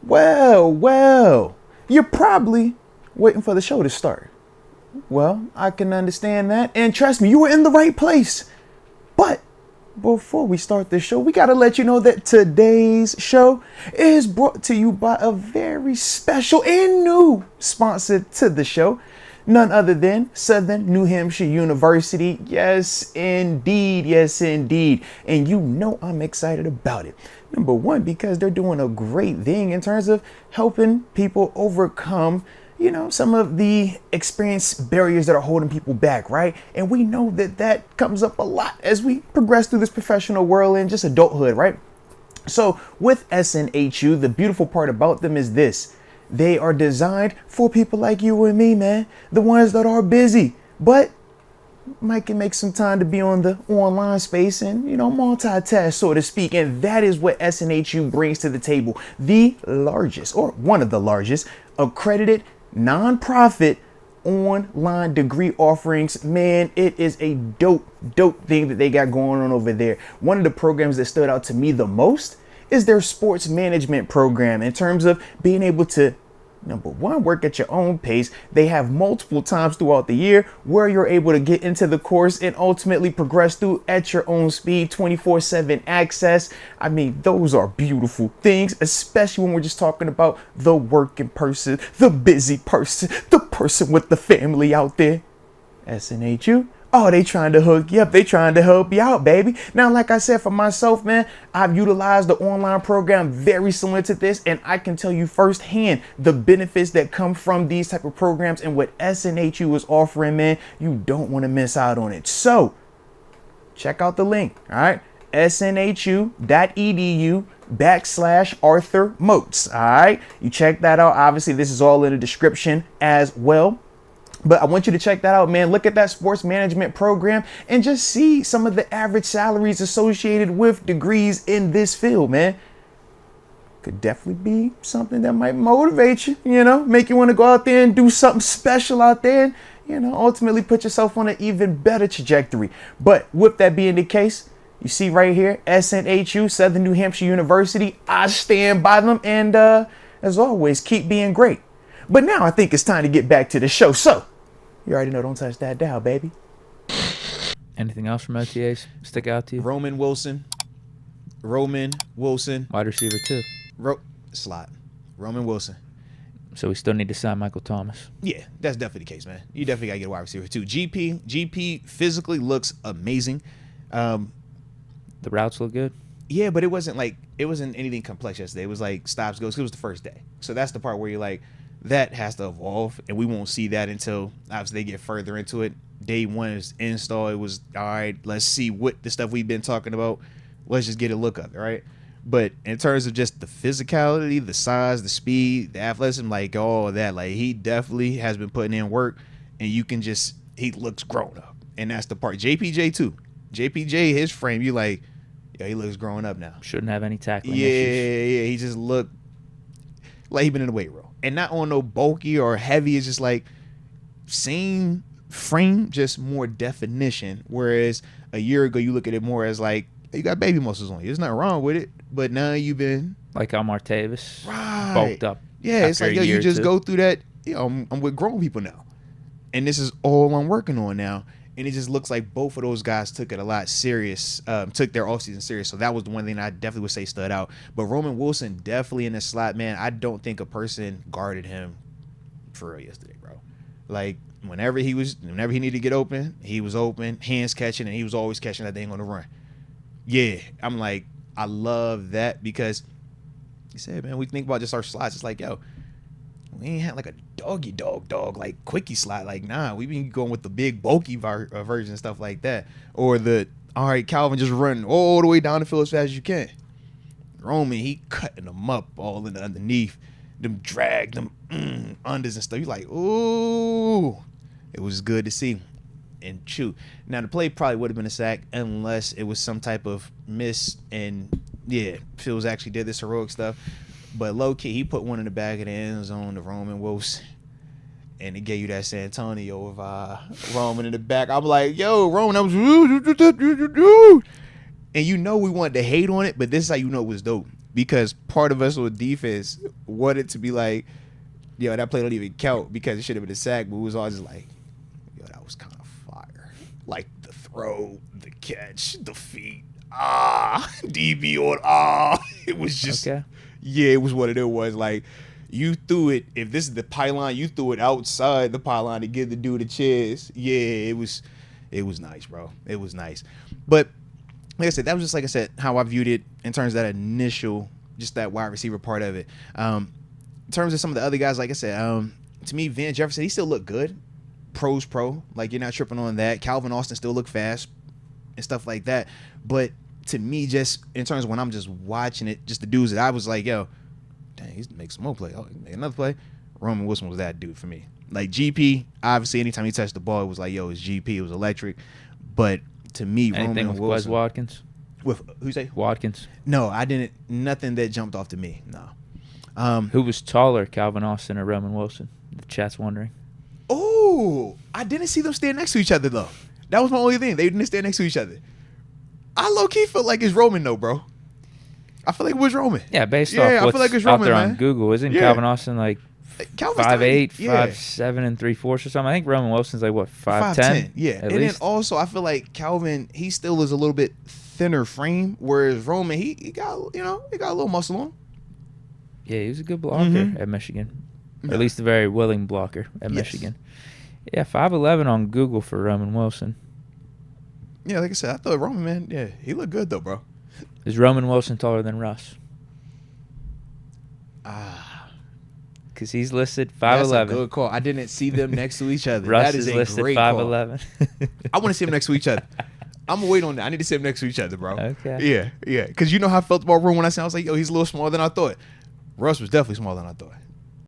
Well, you're probably waiting for the show to start. Well, I can understand that. And trust me, you were in the right place. But before we start the show, we got to let you know that today's show is brought to you by a very special and new sponsor to the show. None other than Southern New Hampshire University. Yes, indeed. Yes, indeed. And you know I'm excited about it. Number one, because they're doing a great thing in terms of helping people overcome, some of the experience barriers that are holding people back, right? And we know that that comes up a lot as we progress through this professional world and just adulthood, right? So with SNHU, the beautiful part about them is this. They are designed for people like you and me, man. The ones that are busy, but can make some time to be on the online space and, multitask, so to speak. And that is what SNHU brings to the table. The largest, or one of the largest, accredited nonprofit online degree offerings. Man, it is a dope thing that they got going on over there. One of the programs that stood out to me the most is their sports management program, in terms of being able to, number one, work at your own pace. They have multiple times throughout the year where you're able to get into the course and ultimately progress through at your own speed, 24/7 access. I mean, those are beautiful things, especially when we're just talking about the working person, the busy person, the person with the family out there. SNHU. Oh, they trying to hook you up. They trying to help you out, baby. Now, like I said, for myself, man, I've utilized the online program very similar to this, and I can tell you firsthand the benefits that come from these type of programs and what SNHU is offering, man. You don't want to miss out on it. So check out the link, all right? snhu.edu/Arthur Moats, all right? You check that out. Obviously, this is all in the description as well. But I want you to check that out, man. Look at that sports management program and just see some of the average salaries associated with degrees in this field, man. Could definitely be something that might motivate you, make you want to go out there and do something special out there and, ultimately put yourself on an even better trajectory. But with that being the case, you see right here, SNHU, Southern New Hampshire University. I stand by them. And as always, keep being great. But now I think it's time to get back to the show. So, you already know, don't touch that dial, baby. Anything else from OTAs stick out to you? Roman Wilson. Wide receiver too. Slot. Roman Wilson. So we still need to sign Michael Thomas. Yeah, that's definitely the case, man. You definitely got to get a wide receiver too. GP physically looks amazing. The routes look good. Yeah, but it wasn't anything complex yesterday. It was like stops, goes. It was the first day. So that's the part where you're like, that has to evolve, and we won't see that until obviously they get further into it. Day one is install. It was all right. Let's see what the stuff we've been talking about. Let's just get a look of it, right? But in terms of just the physicality, the size, the speed, the athleticism, all of that, he definitely has been putting in work, and he looks grown up, and that's the part. JPJ too. JPJ, his frame, you like, he looks grown up now. Shouldn't have any tackling issues. Yeah. He just looked like he been in the weight room. And not on no bulky or heavy. It's just like same frame, just more definition. Whereas a year ago, you look at it more as like, you got baby muscles on you. There's nothing wrong with it. But now you've been like Almar Davis, right, bulked up. Yeah, it's like, you just go through that. I'm with grown people now. And this is all I'm working on now. And it just looks like both of those guys took it a lot serious, took their offseason serious. So that was the one thing I definitely would say stood out. But Roman Wilson definitely in the slot, man. I don't think a person guarded him for real yesterday, bro. Like, whenever he needed to get open, he was open, hands catching, and he was always catching that thing on the run. Yeah, I'm like, I love that because he said, man, we think about just our slots. It's like, yo, we ain't had like a dog like quickie slot. Like, nah, we been going with the big bulky version and stuff like that. Or all right, Calvin, just run all the way down the field as fast as you can. Roman, he cutting them up all in the underneath, them drag them unders and stuff. You like, ooh, it was good to see and chew. Now the play probably would have been a sack unless it was some type of miss. And yeah, Fields actually did this heroic stuff. But low-key, he put one in the back of the end zone to Roman Wilson. And it gave you that San Antonio of Roman in the back. I'm like, yo, Roman, that was... And we wanted to hate on it, but this is how you know it was dope. because part of us on defense wanted to be like, yo, that play don't even count because it should have been a sack, but we was always just like, yo, that was kind of fire. Like the throw, the catch, the feet, DB on, it was just, yeah, it was what it was. Like, you threw it, if this is the pylon, you threw it outside the pylon to give the dude a chance. Yeah, it was nice, bro. It was nice. But like I said, that was just, like I said, how I viewed it in terms of that initial, just that wide receiver part of it. In terms of some of the other guys, like I said, to me, Van Jefferson, he still looked good. Pro's pro. Like, you're not tripping on that. Calvin Austin still looked fast and stuff like that. But to me, just in terms of when I'm just watching it, just the dudes that I was like, yo, dang, he's make some more play. Oh, make another play. Roman Wilson was that dude for me. Like, GP, obviously, anytime he touched the ball, it was like, yo, it's GP. It was electric. But to me, anything Roman with Wilson. Quez Watkins? With who say? Watkins. No, I didn't. Nothing that jumped off to me. No. Who was taller, Calvin Austin or Roman Wilson? The chat's wondering. Oh, I didn't see them stand next to each other, though. That was my only thing. They didn't stand next to each other. I low-key feel like it's Roman, though, bro. I feel like it was Roman. Yeah, based off I what's feel like it's out Roman, there man. on Google. Isn't Yeah. Calvin Austin like Calvin's 5'8", tiny. Yeah. 5'7", and 3/4 or something? I think Roman Wilson's like, what, 5'10"? 5'10", yeah. At And least. then also, I feel like Calvin, he still is a little bit thinner frame, whereas Roman, he got, he got a little muscle on him. Yeah, he was a good blocker at Michigan. Or at least a very willing blocker at Michigan. Yeah, 5'11" on Google for Roman Wilson. Yeah, like I said, I thought Roman, man, yeah, he looked good, though, bro. Is Roman Wilson taller than Russ? Because he's listed 5'11". That's a good call. I didn't see them next to each other. Russ That is is a listed great 5'11". I want to see them next to each other. I'm going to wait on that. I need to see them next to each other, bro. Okay. Yeah. Because you know how I felt about Roman when I said, I was like, yo, he's a little smaller than I thought. Russ was definitely smaller than I thought.